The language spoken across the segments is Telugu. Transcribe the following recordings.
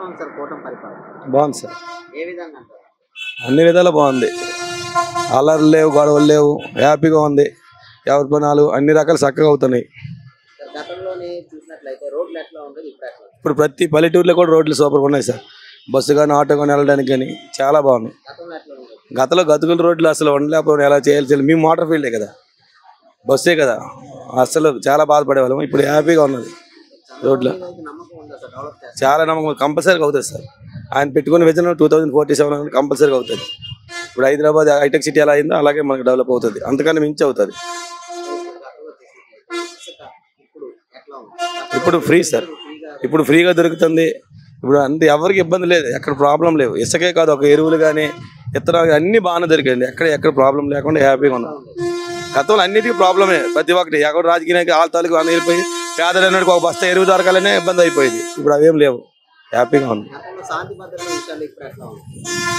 ఉంది సార్ కూటమి పరిపాలన? బాగుంది సార్, ఏ విధంగా అంటారు? అన్ని విధాలు బాగుంది. అల్లర్లు లేవు, గొడవలు లేవు, హ్యాపీగా ఉంది. ఎవరి పనాలు అన్ని రకాలు చక్కగా అవుతున్నాయి. గతంలోనే చూసినట్లయితే రోడ్లు ఎట్లా ఉండేది, ఇప్పుడు ఎట్లా? ఇప్పుడు ప్రతి పల్లెటూరులో కూడా రోడ్లు సూపర్గా ఉన్నాయి సార్. బస్సు కానీ ఆటో కానీ వెళ్ళడానికి కానీ చాలా బాగున్నాయి. గతంలో ఎట్లా ఉండేది? గతంలో గతుకుల రోడ్లు అసలు ఉండలేకపోయినా ఎలా చేయాలి, మేము మోటార్ ఫీల్డే కదా, బస్సే కదా, అసలు చాలా బాధపడేవాళ్ళం. ఇప్పుడు హ్యాపీగా ఉన్నది రోడ్లు. నమ్మకం ఉందా సార్ డెవలప్ చేస్తారు? చాలా నమ్మకం, కంపల్సరీగా అవుతుంది సార్. ఆయన పెట్టుకున్న విజన్ 2047 కంపల్సరీగా అవుతుంది. ఇప్పుడు హైదరాబాద్ హైటెక్ సిటీ ఎలా అయిందో అలాగే మనకు డెవలప్ అవుతుంది, అంతకన్నా మించి అవుతుంది. ఇప్పుడు ఫ్రీ సార్, ఇప్పుడు ఫ్రీగా దొరుకుతుంది. ఇప్పుడు అంతే, ఎవరికి ఇబ్బంది లేదు, ఎక్కడ ప్రాబ్లం లేవు. ఇసుకే కాదు, ఒక ఎరువులు కానీ ఇతర అన్ని బాగానే దొరికింది. ఎక్కడ ప్రాబ్లం లేకుండా హ్యాపీగా ఉన్నాం. గతంలో అన్నిటికీ ప్రాబ్లమే, ప్రతి ఒక్కటి ఎక్కడ రాజకీయ ఆళ్ళ తాలూకు వెళ్ళిపోయి పేదలన్నటికి ఒక బస్తా ఎరువు దొరకాలనే ఇబ్బంది అయిపోయింది. ఇప్పుడు అవేం లేవు, హ్యాపీగా ఉంది.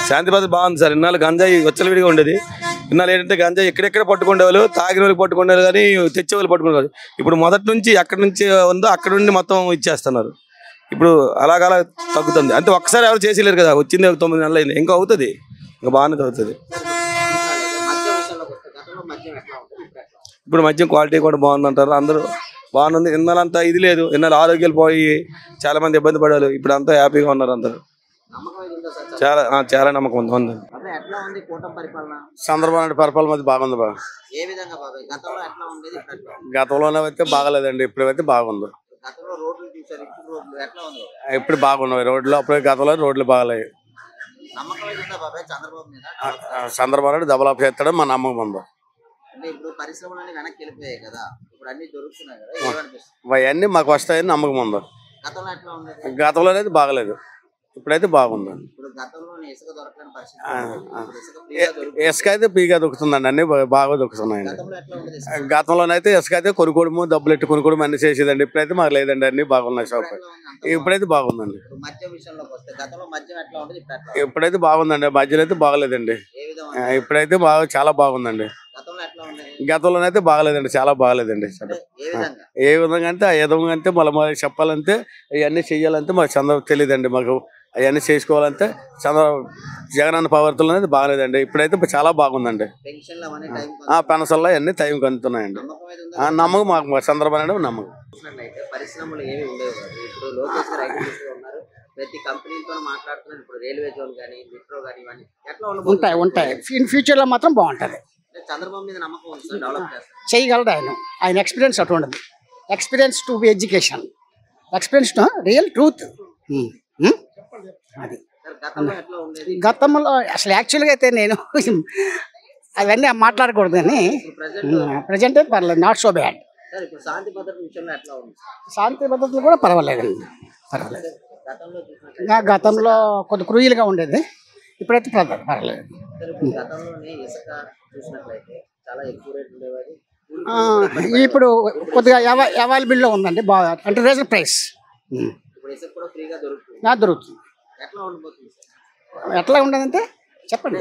శాంతి భద్రత బాగుంది సార్. ఇన్నాళ్ళు గంజాయి విచ్చలవిడిగా ఉండేది. ఇన్నాళ్ళు ఏంటంటే గంజాయి ఎక్కడెక్కడ పట్టుకునే వాళ్ళు, తాగిన వాళ్ళు పట్టుకునే వాళ్ళు కానీ తెచ్చే వాళ్ళు పట్టుకునేవాళ్ళు. ఇప్పుడు మొదటి నుంచి ఎక్కడి నుంచి ఉందో అక్కడ నుండి మొత్తం ఇచ్చేస్తున్నారు. ఇప్పుడు అలాగలా తగ్గుతుంది. అంటే ఒక్కసారి ఎవరు చేసేలేరు కదా, వచ్చింది 9 నెలలు అయింది, ఇంకా అవుతుంది, ఇంకా బాగానే అవుతుంది. ఇప్పుడు మద్యం క్వాలిటీ కూడా బాగుందంటారు అందరూ, బాగుంది. ఇన్నాళ్ళంతా ఇది లేదు, ఇన్నాళ్ళు ఆరోగ్యాలు పోయి చాలా మంది ఇబ్బంది పడారు. ఇప్పుడు అంతా హ్యాపీగా ఉన్నారు అందరూ. చాలా నమ్మకం ఉంది. చంద్రబాబు నాయుడు పరిపాలన మధ్య బాగుంది. గతంలోనే అయితే బాగలేదండి, ఇప్పుడైతే బాగుంది. ఇప్పుడు బాగున్నాయి రోడ్లు, అప్పుడు గతంలో రోడ్లు బాగలేవు. చంద్రబాబు నాయుడు డెవలప్ చేస్తాడని మా నమ్మకం ఉంది. అవన్నీ మాకు వస్తాయని నమ్మకం ఉంది. గతంలో అయితే బాగలేదు, ఇప్పుడైతే బాగుంది. ఇసుక అయితే పీగా దొక్కుతుందండి, అన్ని బాగా దొక్కుతున్నాయండి. గతంలోనైతే ఇసుక అయితే కొనుక్కోవడము, డబ్బులు ఎట్టు కొనుక్కోవడం అన్ని చేసేదండి. ఇప్పుడైతే మాకు లేదండి, అన్ని బాగున్నాయి షాప్. ఇప్పుడైతే బాగుందండి, ఇప్పుడైతే బాగుందండి. మధ్యలో అయితే బాగలేదండి, ఇప్పుడైతే చాలా బాగుందండి. గతంలోనైతే బాగలేదండి, చాలా బాగలేదండి. ఏ విధంగా అంటే ఆ విధంగా అంటే మళ్ళీ చెప్పాలంటే ఇవన్నీ చెయ్యాలంటే మాకు తెలియదండి. మాకు అవన్నీ చేసుకోవాలంటే జగనన్న పవర్తలు అనేది బాగలేదండి. ఇప్పుడైతే చాలా బాగుందండి. పెన్షన్లు అన్ని టైంకి అందుతున్నాయండి. నమ్మకం మాకు చంద్రబాబు నాయుడు నమ్మకం. ఉంటాయి. ఇన్ ఫ్యూచర్ లో మాత్రం బాగుంటది. చేయగలడు ఆయన ఎక్స్పీరియన్స్ అటువంటిది. Experience to be education, experience to real truth. అది గతంలో అసలు యాక్చువల్గా అయితే నేను అవన్నీ మాట్లాడకూడదు, కానీ ప్రజెంట్ అయితే పర్లేదు, నాట్ సో బ్యాడ్. శాంతి భద్రతలు కూడా పర్వాలేదండి, పర్వాలేదు. గతంలో కొద్ది క్రూయల్గా ఉండేది, ఇప్పుడైతే పర్వాలేదు. ఇప్పుడు కొద్దిగా అవైలబుల్లో ఉందండి, బాగా అంటే రీజనబుల్ ప్రైస్ దొరుకుతుంది. ఎట్లా ఉండదంటే చెప్పండి.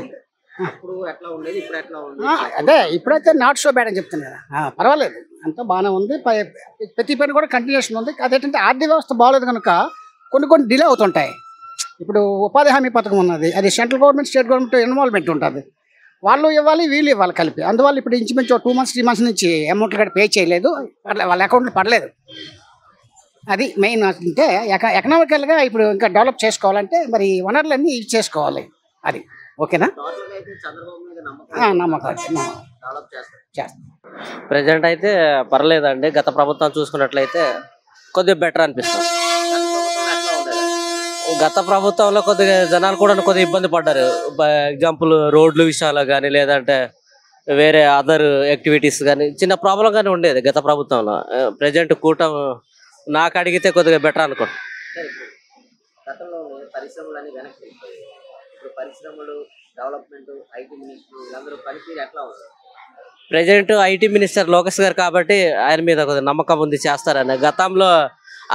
అదే ఇప్పుడైతే నాట్ సో బ్యాడ్ అని చెప్తున్నాను కదా, పర్వాలేదు, అంతా బాగానే ఉంది. ప్రతి పని కూడా కంటిన్యూషన్ ఉంది. అదేంటంటే ఆర్థిక వ్యవస్థ బాగోలేదు కనుక కొన్ని డిలే అవుతుంటాయి. ఇప్పుడు ఉపాధి హామీ పథకం ఉన్నది, అది central government, state government involvement ఉంటుంది. వాళ్ళు ఇవ్వాలి, వీళ్ళు ఇవ్వాలి కలిపి. అందువల్ల ఇప్పుడు ఇంచుమించు 2 months 3 months నుంచి అమౌంట్లు కూడా పే చేయలేదు, వాళ్ళ అకౌంట్లో పడలేదు. అది మెయిన్. అంటే ఎకనామికల్గా ఇప్పుడు ఇంకా డెవలప్ చేసుకోవాలంటే మరి వనరులన్నీ యూజ్ చేసుకోవాలి. అది ఓకేనా? నమ్మకం ప్రజెంట్ అయితే పర్లేదండి. గత ప్రభుత్వం చూసుకున్నట్లయితే కొద్దిగా బెటర్ అనిపిస్తుంది. గత ప్రభుత్వంలో కొద్దిగా జనాలు కూడా కొద్దిగా ఇబ్బంది పడ్డారు. ఎగ్జాంపుల్ రోడ్లు విషయాలు కానీ, లేదంటే వేరే అదర్ యాక్టివిటీస్ కానీ చిన్న ప్రాబ్లం కానీ ఉండేది గత ప్రభుత్వంలో. ప్రజెంట్ కూటమి నాకు అడిగితే కొద్దిగా బెటర్ అనుకో. ప్రజెంట్ ఐటీ మినిస్టర్ లోకేష్ గారు కాబట్టి ఆయన మీద కొద్దిగా నమ్మకం ఉంది, చేస్తారని. గతంలో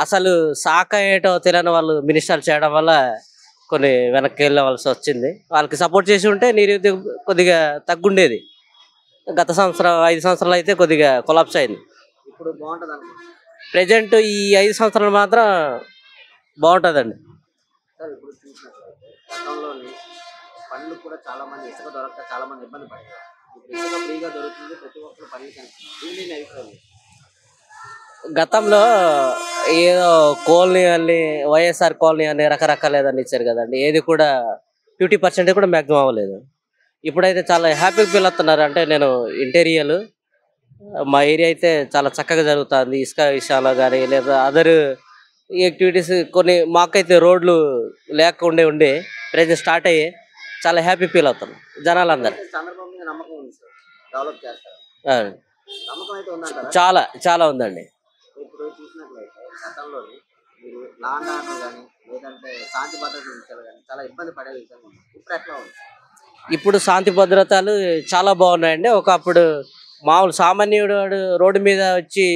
అసలు శాఖ ఏంటో తెలియని వాళ్ళు మినిస్టర్ చేయడం వల్ల కొన్ని వెనక్కి వెళ్ళవలసి వచ్చింది. వాళ్ళకి సపోర్ట్ చేసి ఉంటే నిరుద్యోగం కొద్దిగా తగ్గుండేది. గత సంవత్సరం 5 సంవత్సరాలు అయితే కొద్దిగా కొలాప్స్ అయింది. ప్రజెంట్ ఈ 5 సంవత్సరాలు మాత్రం బాగుంటుందండి. సార్ ఇప్పుడు చూసినట్లయితే గతంలోని పనులు కూడా చాలా మంది ఇసుక దొరక్క చాలా మంది ఇబ్బంది పడేవారు. ఇప్పుడు ఇసుక ఫ్రీగా దొరుకుతుంది, ప్రతి ఒక్కరు పనులు కనిపిస్తుంది. దీని అభిప్రాయం గతంలో ఏదో కాలనీ అని వైఎస్ఆర్ కాలనీ అని రకరకాల ఏదన్నా ఇచ్చారు కదండి, ఏది కూడా 50% కూడా మ్యాక్సిమం అవ్వలేదు. ఇప్పుడైతే చాలా హ్యాపీగా ఫీల్ అవుతున్నారు. అంటే నేను ఇంటీరియల్ మా ఏరియా అయితే చాలా చక్కగా జరుగుతుంది. ఇసుక విషయాల్లో కానీ లేదా అదర్ యాక్టివిటీస్ కొన్ని మాకైతే రోడ్లు లేకుండా ఉండి ప్రజెంట్ స్టార్ట్ అయ్యి చాలా హ్యాపీ ఫీల్ అవుతాను జనాలందరూ. చంద్రబాబు మీద నమ్మకం ఉంది సార్, డెవలప్ చేస్తారు నమ్మకం అయితే ఉందంటారా? చాలా చాలా ఉందండి. ఇప్పుడు చూసినట్లయితే గతంలోని మీరు లా అండ్ ఆర్డర్ కానీ లేదంటే శాంతి భద్రత విషయాలు కానీ చాలా ఇబ్బంది పడే విషయంగా ఉంది. ఇప్పుడు ఎట్లా ఉంది? ఇప్పుడు శాంతి భద్రతలు చాలా బాగున్నాయండి. ఒకప్పుడు మామూలు సామాన్యుడు రోడ్డు మీద వచ్చి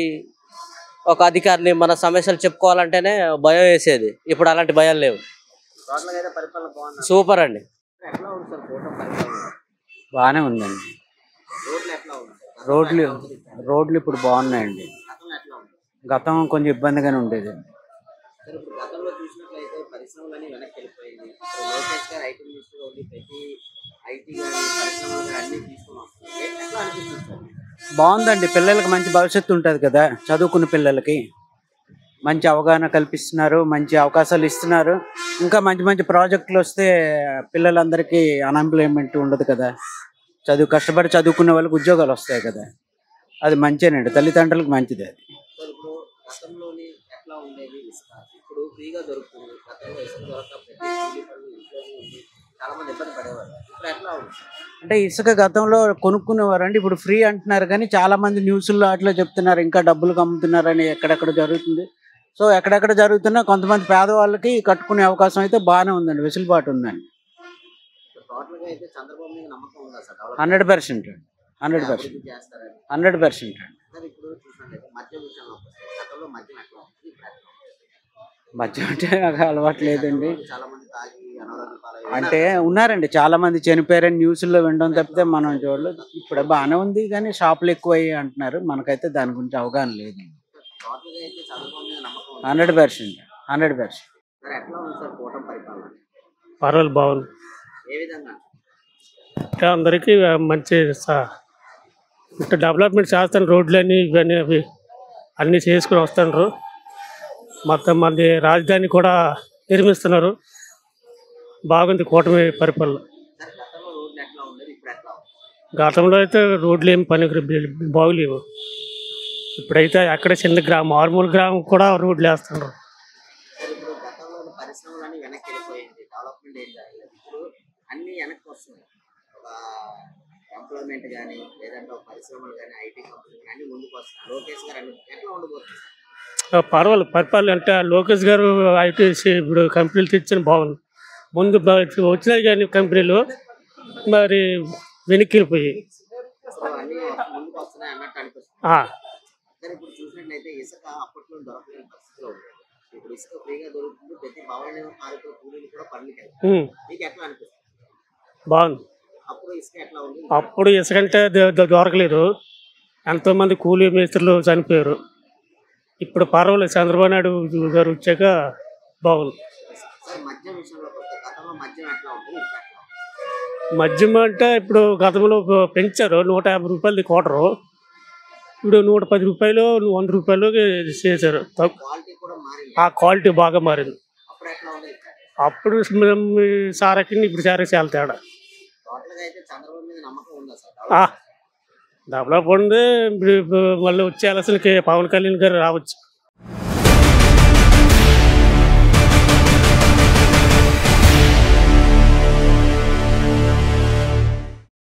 ఒక అధికారిని మన సమస్యలు చెప్పుకోవాలంటేనే భయం వేసేది. ఇప్పుడు అలాంటి భయాలు లేవు. టోటల్గా అయితే పరిపాలన బాగుంది. సూపర్ అండి. ఎట్లా ఉంది సార్ కూటమి పరిపాలన? బాగానే ఉందండి. రోడ్లు ఎట్లా ఉంది? రోడ్లు ఇప్పుడు బాగున్నాయండి. గతంలో ఎట్లా ఉంది? గతం కొంచెం ఇబ్బందిగానే ఉండేది. సార్ ఇప్పుడు గతంలో చూసినట్లయితే పరిశ్రమలన్నీ వెనక్కి వెళ్ళిపోయింది. ఇప్పుడు లోకేష్ గారు ఐటీ మినిస్టర్ ఉండి ప్రతి ఐటీ కానీ పరిశ్రమలు కానీ అన్ని తీసుకుని వస్తుంది. ఎట్లా అనిపిస్తుంది సార్? బాగుందండి. పిల్లలకి మంచి భవిష్యత్తు ఉంటుంది కదా, చదువుకున్న పిల్లలకి మంచి అవగాహన కల్పిస్తున్నారు, మంచి అవకాశాలు ఇస్తున్నారు. ఇంకా మంచి మంచి ప్రాజెక్టులు వస్తే పిల్లలందరికీ అన్ఎంప్లాయ్మెంట్ ఉండదు కదా, కష్టపడి చదువుకునే వాళ్ళకి ఉద్యోగాలు వస్తాయి కదా, అది మంచిదేనండి, తల్లిదండ్రులకు మంచిది అది. సార్ ఇప్పుడు గతంలోని ఎట్లా ఉండేది ఇసుక, ఇప్పుడు ఫ్రీగా దొరుకుతుంది. గతంలో ఇసుక దొరక ప్రతి కూలీ పనులు ఇంట్లోనే ఉంది, చాలా మంది ఇబ్బంది పడేవారు. ఇప్పుడు ఎట్లా ఉంది? అంటే ఇసుక గతంలో కొనుక్కునేవారండి, ఇప్పుడు ఫ్రీ అంటున్నారు. కానీ చాలా మంది న్యూస్లో అట్లా చెప్తున్నారు ఇంకా డబ్బులు అమ్ముతున్నారని. ఎక్కడెక్కడ జరుగుతుంది. సో ఎక్కడెక్కడ జరుగుతున్నా కొంతమంది పేదవాళ్ళకి కట్టుకునే అవకాశం అయితే బాగానే ఉందండి, వెసులుబాటు ఉందండి. టోటల్గా అయితే చంద్రబాబు మీద నమ్మకం ఉందా సార్? 100% 100% చేస్తారని 100% అండి. సార్ ఇప్పుడు చూసినట్లయితే మద్యం విషయంలో వస్తే గతంలో మద్యం ఎట్లా ఉంది? ఇప్పుడు ఎట్లా ఉంది? మధ్య అంటే నాకు అలవాటు లేదండి. చాలా మంది తాగి అనారోగ్య పాలయ్యారు. అంటే ఉన్నారండి, చాలా మంది చనిపోయారని న్యూస్లో వినడం తప్పితే మనం చూడలేదు. ఇప్పుడు బాగానే ఉంది కానీ షాపులు ఎక్కువ అయ్యి అంటున్నారు. మనకైతే దాని గురించి అవగాహన లేదు. టోటల్గా అయితే చంద్రబాబు మీద నమ్మకం ఉంది. 100% 100%. సార్ ఎట్లా ఉంది సార్ కూటమి పరిపాలన? పర్వాలేదు, బాగుంది. ఏ విధంగా? అంటే అందరికీ మంచి అంటే డెవలప్మెంట్ చేస్తాను. రోడ్లన్నీ ఇవన్నీ అవి అన్నీ చేసుకుని వస్తున్నారు. మొత్తం మంది రాజధాని కూడా నిర్మిస్తున్నారు. బాగుంది కూటమి పరిపాలన. సార్ గతంలో రోడ్లు ఎట్లా ఉండేది, ఇప్పుడు ఎట్లా ఉంది? గతంలో అయితే రోడ్లు ఏమి బాగులేవు. ఇప్పుడైతే అక్కడ చిన్న మారుమూల గ్రామం కూడా రోడ్లు వేస్తున్నారు. సార్ ఇప్పుడు గతంలో పరిశ్రమలన్నీ వెనక్కి వెళ్ళిపోయింది, డెవలప్మెంట్ ఏం జరగలేదు. ఇప్పుడు అన్ని వెనక్కి వస్తున్నాయి. ఒక ఎంప్లాయ్మెంట్ కానీ లేదంటే ఒక పరిశ్రమలు కానీ ఐటీ కంపెనీలు కానీ అన్ని ముందుకు వస్తున్నాయి. లోకేష్ గారు అన్ని ఎట్లా ఉండబోతుంది సార్? పర్వాలేదు పరిపాలన. అంటే లోకేష్ గారు ఐటీ ఇప్పుడు కంపెనీలు తెచ్చిన బాగుంది. ముందు వచ్చినాయి కానీ కంపెనీలు మరి వెనక్కి వెళ్ళిపోయి అన్ని ముందుకు వస్తున్నాయి అన్నట్టు అనిపిస్తుంది. సార్ ఇప్పుడు చూసినట్లయితే ఇసుక అప్పట్లో దొరకలేని పరిస్థితిలో ఉంది. ఇప్పుడు ఇసుక ఫ్రీగా దొరుకుతుంది, ప్రతి భవన కార్మికుల కూలీలు కూడా పనులకి వెళ్తారు. మీకు ఎట్లా అనిపిస్తుంది? బాగుంది. అప్పుడు ఇసుక ఎట్లా ఉంది? అప్పుడు ఇసుక అంటే దొరకలేదు, ఎంతోమంది కూలీ మేస్త్రులు చనిపోయారు. ఇప్పుడు పర్వాలేదు, చంద్రబాబు నాయుడు గారు వచ్చాక బాగుంది. సార్ మద్యం విషయంలోకి వస్తే గతంలో మద్యం ఎట్లా ఉంటుంది, ఇప్పుడు ఎట్లా ఉంది? మద్యం అంటే ఇప్పుడు గతంలో పెంచారు, 150 రూపాయలది క్వార్టరు, ఇప్పుడు 110 రూపాయలు 100 రూపాయలు చేశారు. క్వాలిటీ కూడా మారింది. ఆ క్వాలిటీ బాగా మారింది. అప్పుడు ఎట్లా ఉంది? అప్పుడు సారకి ఇప్పుడు సారకి చాలా తేడా. టోటల్గా అయితే చంద్రబాబు మీద నమ్మకం ఉందా సార్? డెవలప్ ఉంది. ఇప్పుడు మళ్ళీ వచ్చే ఎలక్షన్కి పవన్ కళ్యాణ్ గారు రావచ్చు.